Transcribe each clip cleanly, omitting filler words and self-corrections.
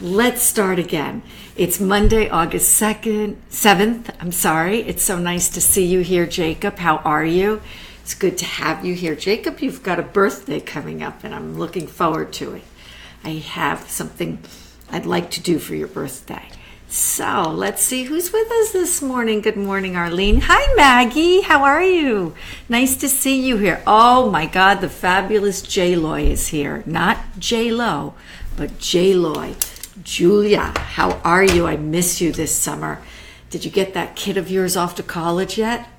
let's start again. It's Monday, August 7th. I'm sorry. It's so nice to see you here, Jacob. How are you? It's good to have you here. Jacob, you've got a birthday coming up, and I'm looking forward to it. I have something I'd like to do for your birthday. So let's see who's with us this morning. Good morning, Arlene. Hi, Maggie. How are you? Nice to see you here. Oh, my God, the fabulous J-Loy is here. Not J-Lo, but J-Loy. Julia, how are you? I miss you this summer. Did you get that kid of yours off to college yet?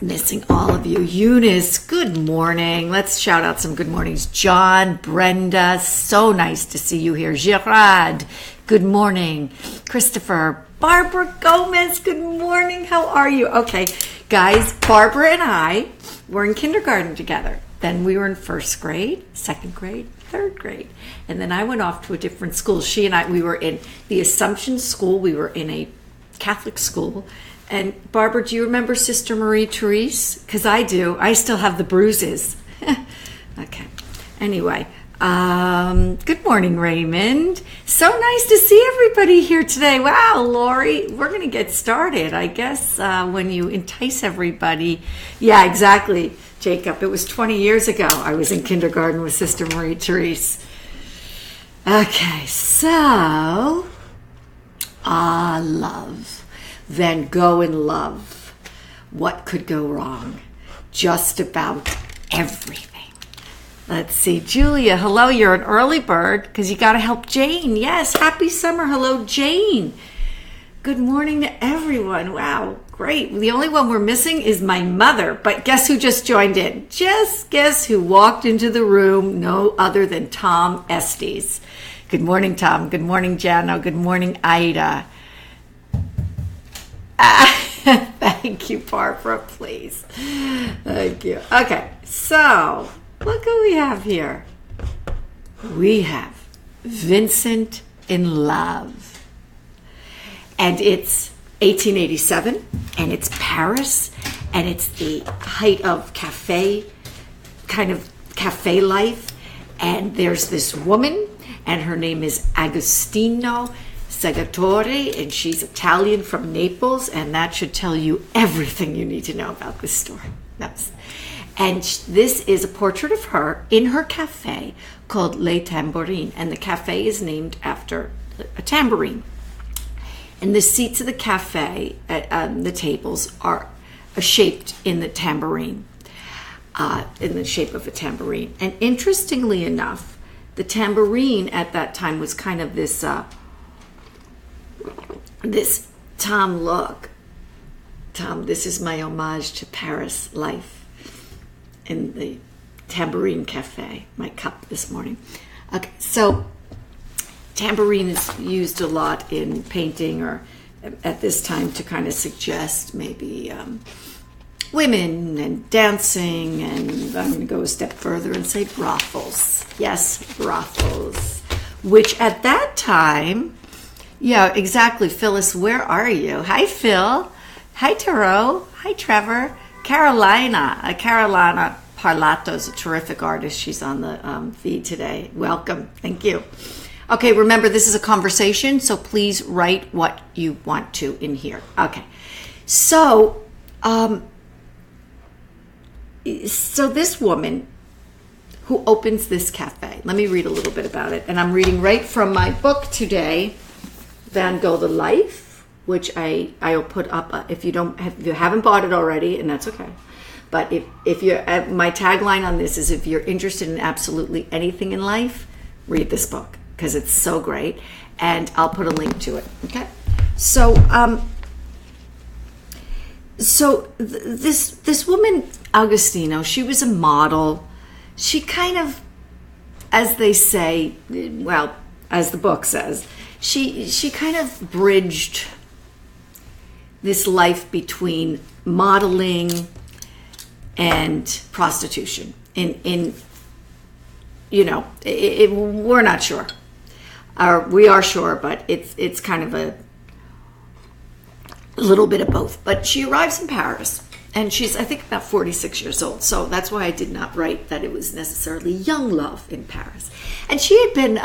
Missing all of you. Eunice, good morning. Let's shout out some good mornings. John, Brenda, so nice to see you here. Gerard, good morning. Christopher, Barbara Gomez, good morning. How are you? Okay, guys, Barbara and I were in kindergarten together. Then we were in first grade, second grade, third grade. And then I went off to a different school. She and I, we were in the Assumption School. We were in a Catholic school. And Barbara, do you remember Sister Marie Therese? Because I do. I still have the bruises. Okay. Anyway, good morning, Raymond. So nice to see everybody here today. Wow, Lori, we're going to get started. I guess when you entice everybody. Yeah, exactly, Jacob. It was 20 years ago I was in kindergarten with Sister Marie Therese. Okay, so, love. Van Gogh in love. What could go wrong? Just about everything. Let's see. Julia, hello. You're an early bird because you got to help Jane. Yes, happy summer. Hello, Jane. Good morning to everyone. Wow, great. The only one we're missing is my mother. But guess who just joined in? Just guess who walked into the room? No other than Tom Estes. Good morning, Tom. Good morning, Jano. Good morning, Ida. Thank you, Barbara, please. Thank you. Okay, so look who we have here. We have Vincent in Love. And it's 1887, and it's Paris, and it's the height of cafe life. And there's this woman, and her name is Agostino Segatore, and she's Italian from Naples, and that should tell you everything you need to know about this story. And this is a portrait of her in her cafe called Le Tambourine, and the cafe is named after a tambourine. And the seats of the cafe, the tables, are shaped in the tambourine, in the shape of a tambourine. And interestingly enough, the tambourine at that time was kind of this Tom, look. Tom, this is my homage to Paris life in the Tambourine Cafe, my cup this morning. Okay, so tambourine is used a lot in painting or at this time to kind of suggest maybe women and dancing, and I'm going to go a step further and say brothels. Yes, brothels, which at that time... Yeah, exactly. Phyllis, where are you? Hi, Phil. Hi, Taro. Hi, Trevor. Carolina Parlato is a terrific artist. She's on the feed today. Welcome. Thank you. Okay, remember, this is a conversation, so please write what you want to in here. Okay. So this woman who opens this cafe, let me read a little bit about it. And I'm reading right from my book today, Van Gogh the Life, which I'll put up if you haven't bought it already, and that's okay. But if you my tagline on this is, if you're interested in absolutely anything in life, read this book because it's so great, and I'll put a link to it. Okay, so this woman Agostino, she was a model. She kind of, as they say, well, as the book says, she kind of bridged this life between modeling and prostitution. We're not sure, or we are sure, but it's kind of a little bit of both. But she arrives in Paris, and she's, I think, about 46 years old. So that's why I did not write that it was necessarily young love in Paris. And she had been,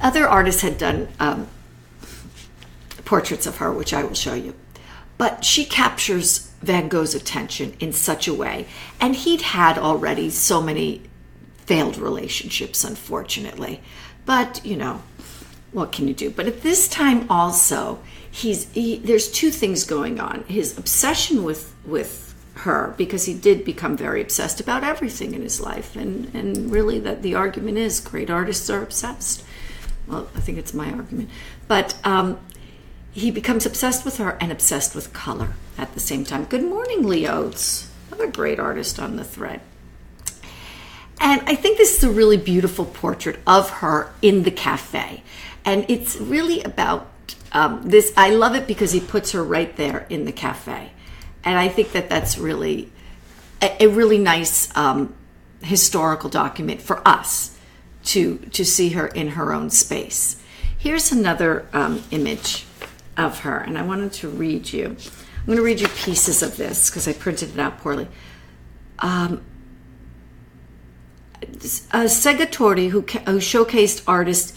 Other artists had done portraits of her, which I will show you. But she captures Van Gogh's attention in such a way. And he'd had already so many failed relationships, unfortunately. But, what can you do? But at this time also, there's two things going on. His obsession with her, because he did become very obsessed about everything in his life. And really that the argument is great artists are obsessed. Well, I think it's my argument. But he becomes obsessed with her and obsessed with color at the same time. Good morning, Leo's. Another great artist on the thread. And I think this is a really beautiful portrait of her in the cafe. And it's really about this. I love it because he puts her right there in the cafe. And I think that that's really a really nice historical document for us to see her in her own space. Here's another image of her, and I wanted to read you. I'm going to read you pieces of this because I printed it out poorly. Segatori, who showcased artists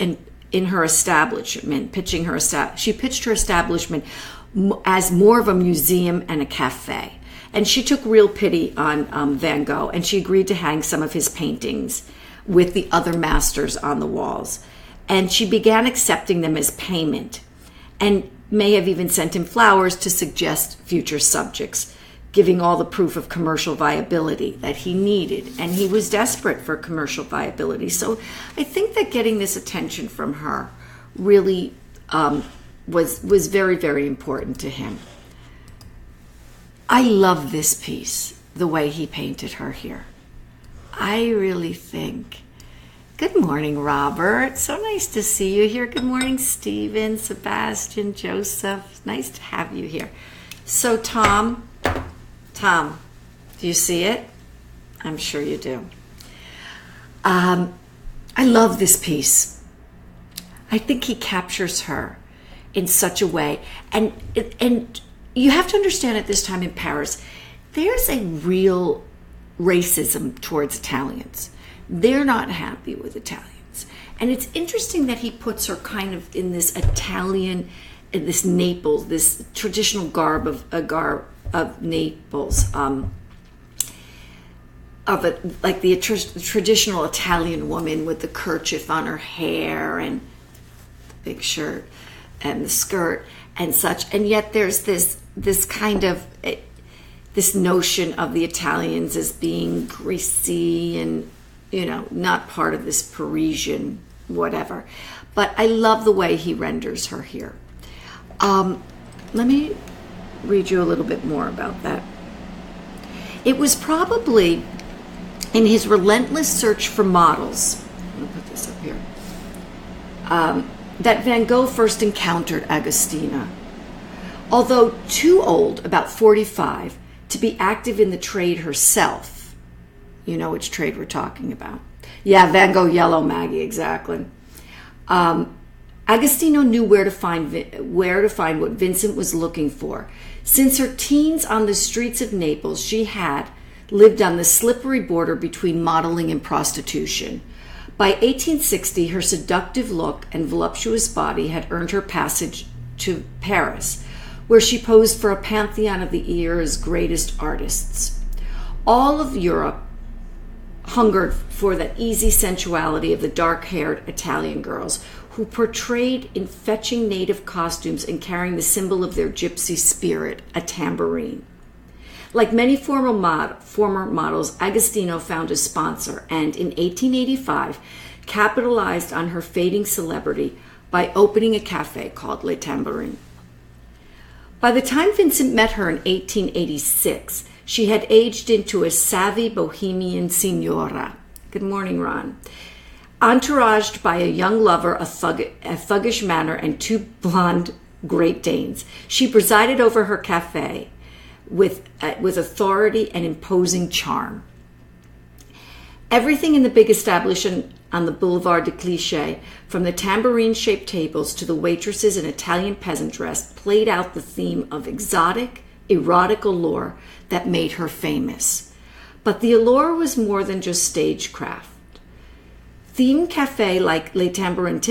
in her establishment, she pitched her establishment as more of a museum and a cafe. And she took real pity on Van Gogh, and she agreed to hang some of his paintings with the other masters on the walls. And she began accepting them as payment, and may have even sent him flowers to suggest future subjects, giving all the proof of commercial viability that he needed. And he was desperate for commercial viability. So I think that getting this attention from her really was very, very important to him. I love this piece, the way he painted her here. I really think. Good morning, Robert. So nice to see you here. Good morning, Stephen, Sebastian, Joseph. Nice to have you here. So Tom, do you see it? I'm sure you do. I love this piece. I think he captures her in such a way. And you have to understand at this time in Paris, there's a real racism towards Italians. They're not happy with Italians. And it's interesting that he puts her kind of in this Italian, in this Naples, this traditional garb of Naples, like the traditional Italian woman with the kerchief on her hair and the big shirt and the skirt and such. And yet there's this kind of this notion of the Italians as being greasy and not part of this Parisian whatever. But I love the way he renders her here. Let me read you a little bit more about that. It was probably in his relentless search for models, I'm going to put this up here, that Van Gogh first encountered Agostina. Although too old, about 45, to be active in the trade herself. You know which trade we're talking about. Yeah, Van Gogh Yellow, Maggie, exactly. Agostino knew where to find what Vincent was looking for. Since her teens on the streets of Naples, she had lived on the slippery border between modeling and prostitution. By 1860, her seductive look and voluptuous body had earned her passage to Paris, where she posed for a pantheon of the era's greatest artists. All of Europe hungered for that easy sensuality of the dark-haired Italian girls who portrayed in fetching native costumes and carrying the symbol of their gypsy spirit, a tambourine. Like many former models, Agostino found a sponsor and, in 1885, capitalized on her fading celebrity by opening a cafe called Le Tambourine. By the time Vincent met her in 1886, she had aged into a savvy bohemian signora. Good morning, Ron. Entouraged by a young lover, a thuggish manner, and two blonde Great Danes, she presided over her cafe with authority and imposing charm. Everything in the big establishment on the Boulevard de Clichy, from the tambourine-shaped tables to the waitresses in Italian peasant dress, played out the theme of exotic, erotic allure that made her famous. But the allure was more than just stagecraft. Themed café like Les Tambourines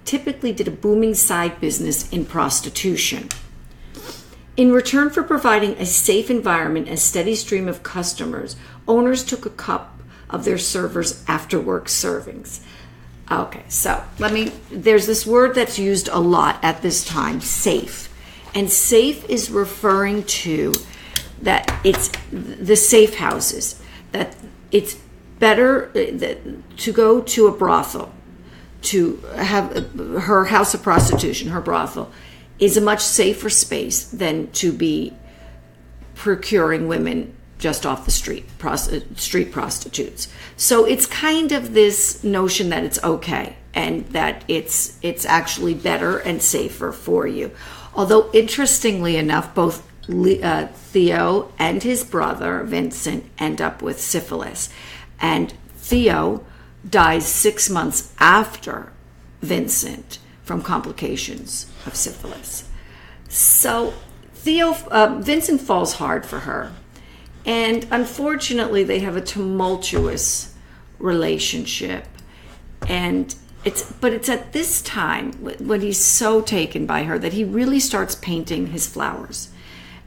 typically did a booming side business in prostitution. In return for providing a safe environment and steady stream of customers, owners took a cup of their servers' after-work servings. Okay, so there's this word that's used a lot at this time, safe. And safe is referring to that it's the safe houses, that it's better to go to a brothel, to have her house of prostitution, her brothel, is a much safer space than to be procuring women just off the street, street prostitutes. So it's kind of this notion that it's okay and that it's actually better and safer for you. Although interestingly enough, both Theo and his brother Vincent end up with syphilis, and Theo dies 6 months after Vincent from complications of syphilis. So Vincent falls hard for her, and unfortunately they have a tumultuous relationship, and it's at this time when he's so taken by her that he really starts painting his flowers.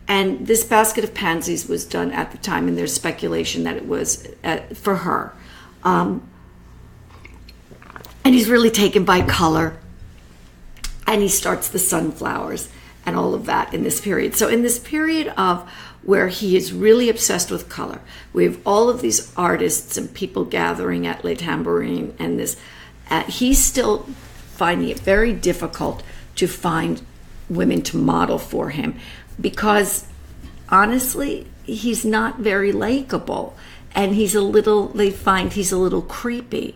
And this basket of pansies was done at the time, and there's speculation that it was for her. And he's really taken by color, and he starts the sunflowers and all of that in this period. So in this period of where he is really obsessed with color, we have all of these artists and people gathering at Les Tambourines, and this he's still finding it very difficult to find women to model for him, because honestly he's not very likable, and they find he's a little creepy.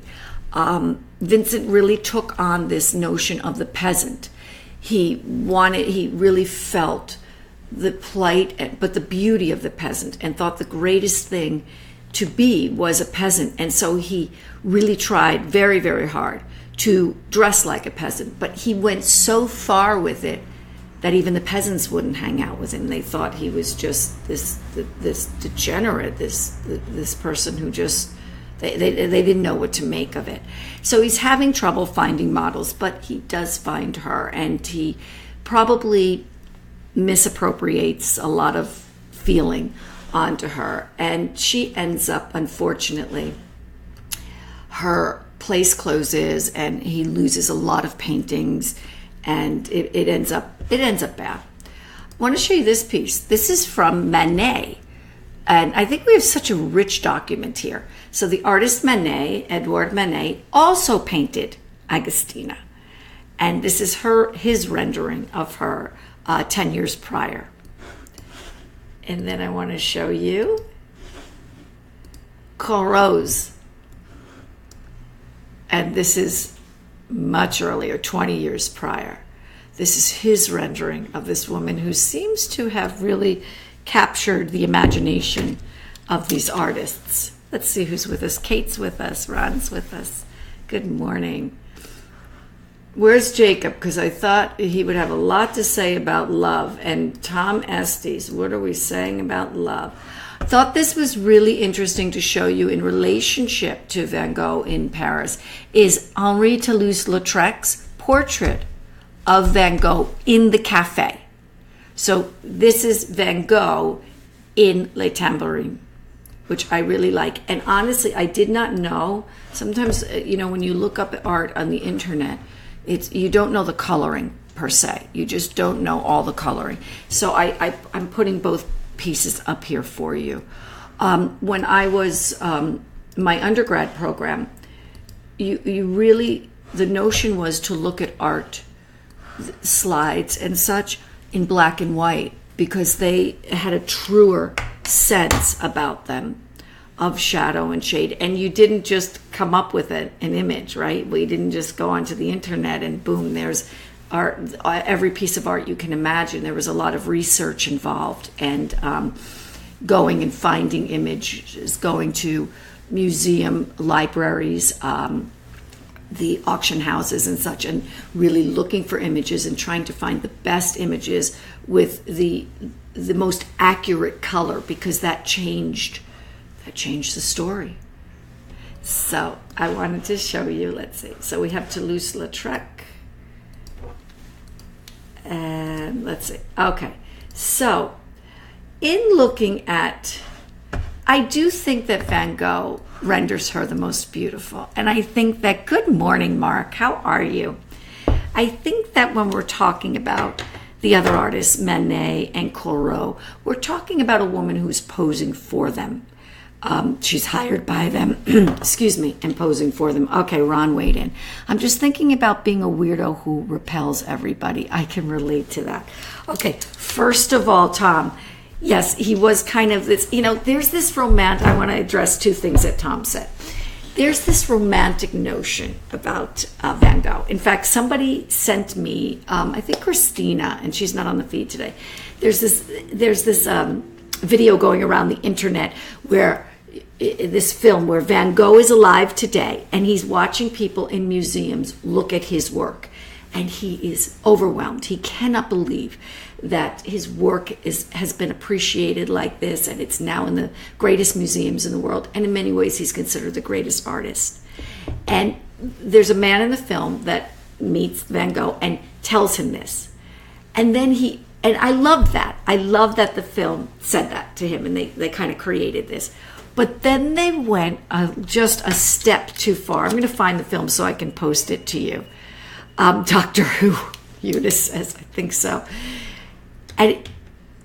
Vincent really took on this notion of the peasant. He really felt the plight but the beauty of the peasant, and thought the greatest thing to be was a peasant. And so he really tried very, very hard to dress like a peasant, but he went so far with it that even the peasants wouldn't hang out with him. They thought he was just this degenerate, this person who just they didn't know what to make of it. So he's having trouble finding models, but he does find her, and he probably misappropriates a lot of feeling onto her, and she ends up, unfortunately, her place closes and he loses a lot of paintings, and it ends up bad. I want to show you this piece. This is from Manet, and I think we have such a rich document here. So the artist Manet, Edouard Manet, also painted Agostina, and this is his rendering of her 10 years prior. And then I want to show you Corot's, and this is much earlier, 20 years prior. This is his rendering of this woman who seems to have really captured the imagination of these artists. Let's see who's with us. Kate's with us. Ron's with us. Good morning. Where's Jacob? Because I thought he would have a lot to say about love. And Tom Estes, what are we saying about love? I thought this was really interesting to show you in relationship to Van Gogh in Paris, is Henri Toulouse-Lautrec's portrait of Van Gogh in the cafe. So this is Van Gogh in Les Tambourines, which I really like. And honestly, I did not know. Sometimes, when you look up art on the internet, you don't know the coloring per se. You just don't know all the coloring. So I'm putting both pieces up here for you. When I was my undergrad program, you really, the notion was to look at art slides and such in black and white, because they had a truer sense about them of shadow and shade. And you didn't just come up with an image, right? We didn't just go onto the internet and boom, there's art, every piece of art you can imagine. There was a lot of research involved, and going and finding images, going to museum libraries, the auction houses and such, and really looking for images and trying to find the best images with the most accurate color, because that changed the story. So I wanted to show you, let's see. So we have Toulouse-Lautrec, And let's see. Okay. So, in looking at, I do think that Van Gogh renders her the most beautiful. And I think that, good morning, Mark. How are you? I think that when we're talking about the other artists, Manet and Corot, we're talking about a woman who's posing for them. She's hired by them, excuse me, and posing for them. Okay, Ron weighed in. I'm just thinking about being a weirdo who repels everybody. I can relate to that. Okay, first of all, Tom, yes, he was kind of this, there's this romantic, I want to address two things that Tom said. There's this romantic notion about Van Gogh. In fact, somebody sent me, I think Christina, and she's not on the feed today. There's this video going around the internet where this film where Van Gogh is alive today and he's watching people in museums look at his work, and he is overwhelmed. He cannot believe that his work has been appreciated like this, and it's now in the greatest museums in the world, and in many ways he's considered the greatest artist. And there's a man in the film that meets Van Gogh and tells him this, and then and I love that. I love that the film said that to him, and they kind of created this. But then they went just a step too far. I'm going to find the film so I can post it to you. Doctor Who, Eunice says, I think so. And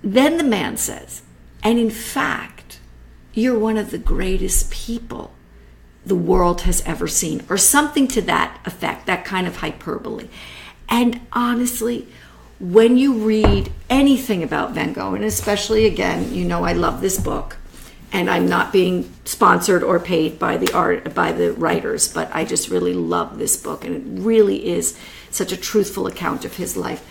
then the man says, and in fact, you're one of the greatest people the world has ever seen, or something to that effect, that kind of hyperbole. And honestly, when you read anything about Van Gogh, and especially, again, I love this book, and I'm not being sponsored or paid by the writers, but I just really love this book, and it really is such a truthful account of his life.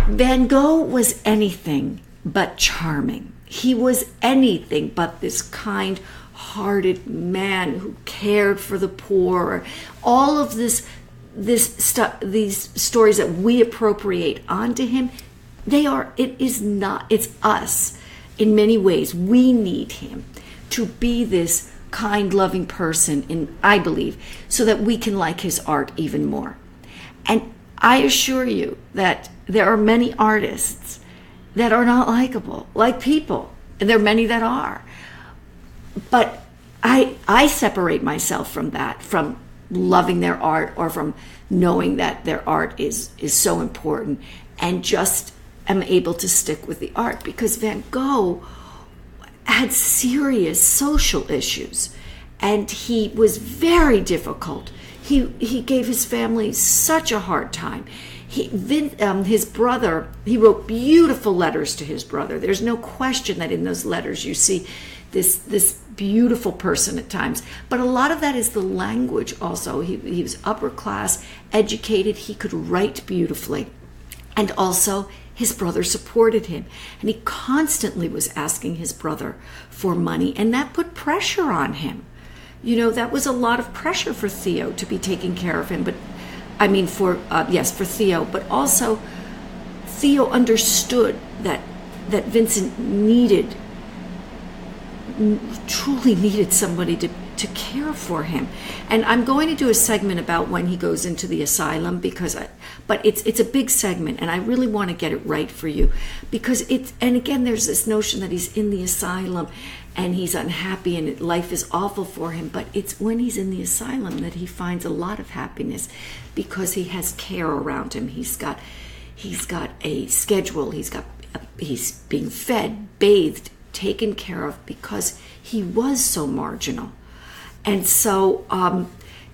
Van Gogh was anything but charming. He was anything but this kind-hearted man who cared for the poor. All of these stories that we appropriate onto him, it's us. In many ways, we need him to be this kind, loving person, I believe, so that we can like his art even more. And I assure you that there are many artists that are not likable, like people, and there are many that are. But I separate myself from that, from loving their art or from knowing that their art is so important, and just am able to stick with the art, because Van Gogh had serious social issues, and he was very difficult. He gave his family such a hard time. His brother, he wrote beautiful letters to his brother. There's no question that in those letters you see this beautiful person at times, but a lot of that is the language also. He was upper class, educated, he could write beautifully, and also his brother supported him, and he constantly was asking his brother for money, and that put pressure on him. That was a lot of pressure for Theo to be taking care of him, for Theo, but also Theo understood that Vincent truly needed somebody to care for him. And I'm going to do a segment about when he goes into the asylum, but it's a big segment, and I really want to get it right for you, because and again, there's this notion that he's in the asylum and he's unhappy and life is awful for him, but it's when he's in the asylum that he finds a lot of happiness, because he has care around him. He's got a schedule, he's being fed, bathed, taken care of, because he was so marginal. And so,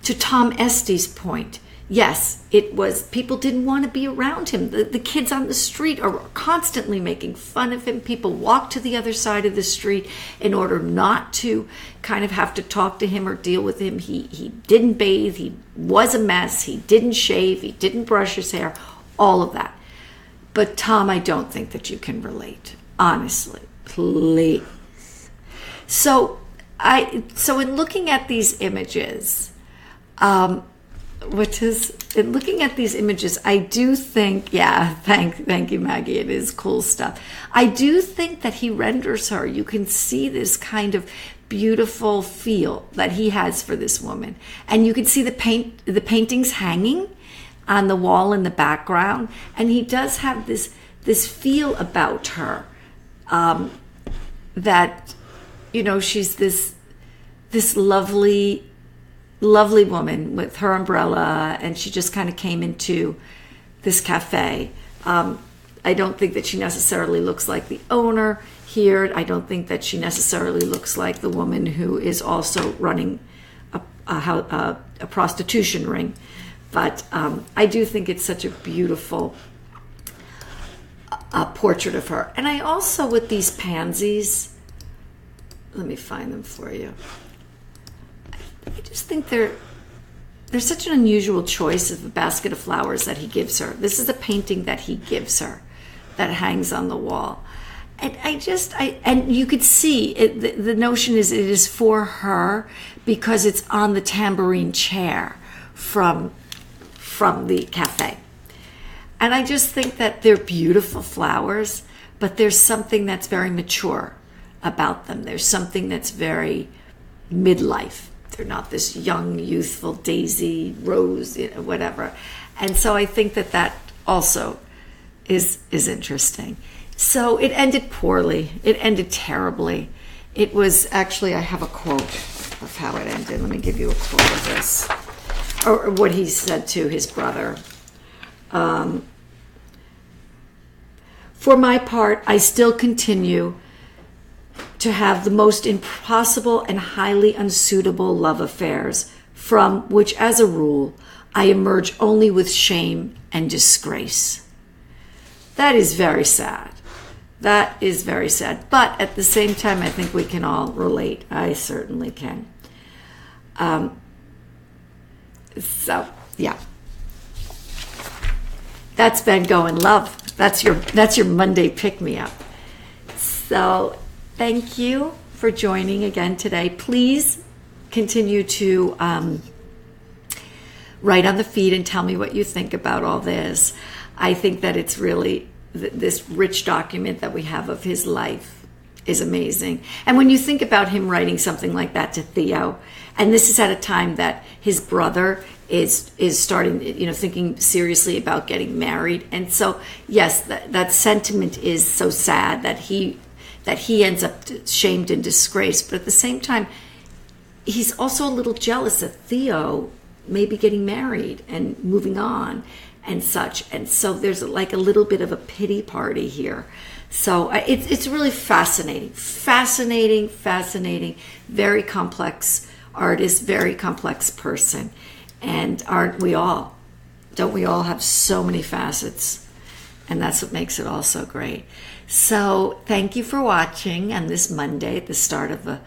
to Tom Estey's point, yes, it was, people didn't want to be around him. The kids on the street are constantly making fun of him. People walk to the other side of the street in order not to kind of have to talk to him or deal with him. He didn't bathe. He was a mess. He didn't shave. He didn't brush his hair, all of that. But Tom, I don't think that you can relate. Honestly, please. So in looking at these images, I do think, thank you, Maggie, it is cool stuff. I do think that he renders her, you can see this kind of beautiful feel that he has for this woman. And you can see the paintings hanging. on the wall in the background, and he does have this feel about her, that, you know, she's this lovely woman with her umbrella, and she just kind of came into this cafe. I don't think that she necessarily looks like the owner here. I don't think that she necessarily looks like the woman who is also running a prostitution ring. But I do think it's such a beautiful portrait of her. And I also, with these pansies, let me find them for you. I just think they're such an unusual choice of the basket of flowers that he gives her. This is a painting that he gives her that hangs on the wall. And and you could see it, the notion is it is for her because it's on the tambourine chair from the cafe. And I just think that they're beautiful flowers, but there's something that's very mature about them. There's something that's very midlife. They're not this young, youthful daisy, rose, you know, whatever. And so I think that also is interesting. So it ended poorly. It ended terribly. It was actually, I have a quote of how it ended. Let me give you a quote of this, or what he said to his brother. For my part, I still continue to have the most impossible and highly unsuitable love affairs, from which, as a rule, I emerge only with shame and disgrace. That is very sad. That is very sad. But at the same time, I think we can all relate. I certainly can. So, yeah. That's been Gogh in Love. That's your Monday pick-me-up. So, thank you for joining again today. Please continue to write on the feed and tell me what you think about all this. I think that it's really, this rich document that we have of his life is amazing. And when you think about him writing something like that to Theo, and this is at a time that his brother is starting, you know, thinking seriously about getting married. And so, yes, that sentiment is so sad that he ends up shamed and disgraced. But at the same time, he's also a little jealous of Theo maybe getting married and moving on and such. And so there's like a little bit of a pity party here. So it's really fascinating, very complex artist, very complex person. And aren't we all? Don't we all have so many facets? And that's what makes it all so great. So thank you for watching on this Monday at the start of a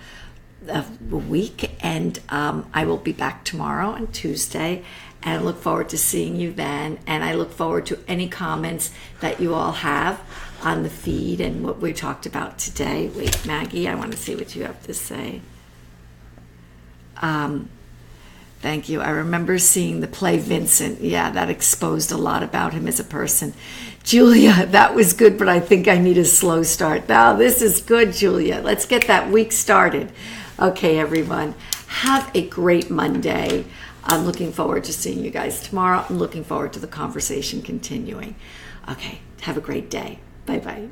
week. And I will be back tomorrow on Tuesday. And I look forward to seeing you then. And I look forward to any comments that you all have on the feed and what we talked about today. Wait, Maggie, I want to see what you have to say. Thank you. I remember seeing the play Vincent. Yeah, that exposed a lot about him as a person. Julia, that was good, but I think I need a slow start. Now, this is good, Julia. Let's get that week started. Okay, everyone. Have a great Monday. I'm looking forward to seeing you guys tomorrow. I'm looking forward to the conversation continuing. Okay, have a great day. Bye-bye.